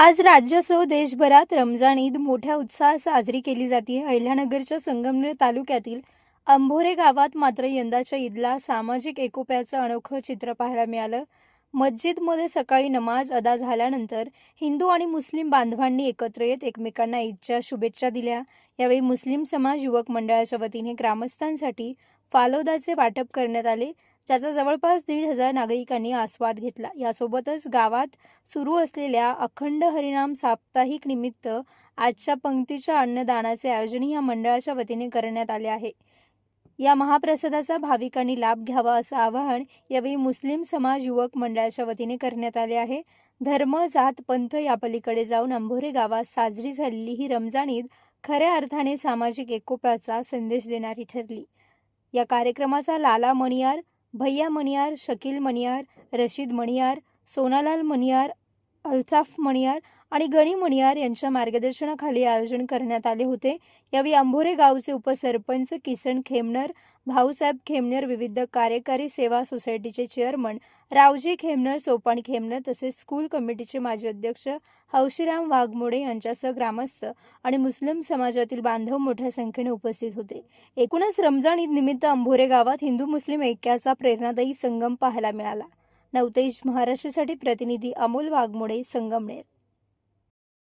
आज राज्यासह देशभरात रमजान ईद मोठ्या उत्साहात साजरी केली जाते. अहिल्यानगरच्या संगमनेर तालुक्यातील अंभोरे गावात मात्र यंदाच्या ईदला सामाजिक एकोप्याचं अनोखं चित्र पाहायला मिळालं. मस्जिदमध्ये सकाळी नमाज अदा झाल्यानंतर हिंदू आणि मुस्लिम बांधवांनी एकत्र येत एकमेकांना ईदच्या शुभेच्छा दिल्या. यावेळी मुस्लिम समाज युवक मंडळाच्या वतीने ग्रामस्थांसाठी फालोदाचे वाटप करण्यात आले, ज्याचा जवळपास 1,500 नागरिकांनी आस्वाद घेतला. यासोबतच गावात सुरू असलेल्या अखंड हरिनाम साप्ताहिक निमित्त आजच्या पंक्तीच्या अन्नदानाचे आयोजन या मंडळाच्या वतीने करण्यात आले आहे. या महाप्रसादाचा भाविकांनी लाभ घ्यावा असं आवाहन यावेळी मुस्लिम समाज युवक मंडळाच्या वतीने करण्यात आले आहे. धर्म, जात, पंथ या पलीकडे जाऊन अंभोरे गावात साजरी झालेली ही रमजान ईद खऱ्या अर्थाने सामाजिक एकोप्याचा संदेश देणारी ठरली. या कार्यक्रमाचा लाला मणियार, भैया मणियार, शकील मणियार, रशीद मणियार, सोनालाल मणियार, अल्ताफ मणियार आणि गणी मणियार यांच्या मार्गदर्शनाखाली आयोजन करण्यात आले होते. यावेळी अंभोरे गावचे उपसरपंच किसन खेमनर, भाऊसाहेब खेमनर, विविध कार्यकारी सेवा सोसायटीचे चेअरमन रावजी खेमनर, सोपान खेमनर तसेच स्कूल कमिटीचे माजी अध्यक्ष हौशीराम वाघमोडे यांच्यासह ग्रामस्थ आणि मुस्लिम समाजातील बांधव मोठ्या संख्येने उपस्थित होते. एकूणच रमजान ईद निमित्त अंभोरे गावात हिंदू मुस्लिम ऐक्याचा प्रेरणादायी संगम पाहायला मिळाला. नवतेज महाराष्ट्रासाठी प्रतिनिधी अमोल वाघमोडे, संगमनेर.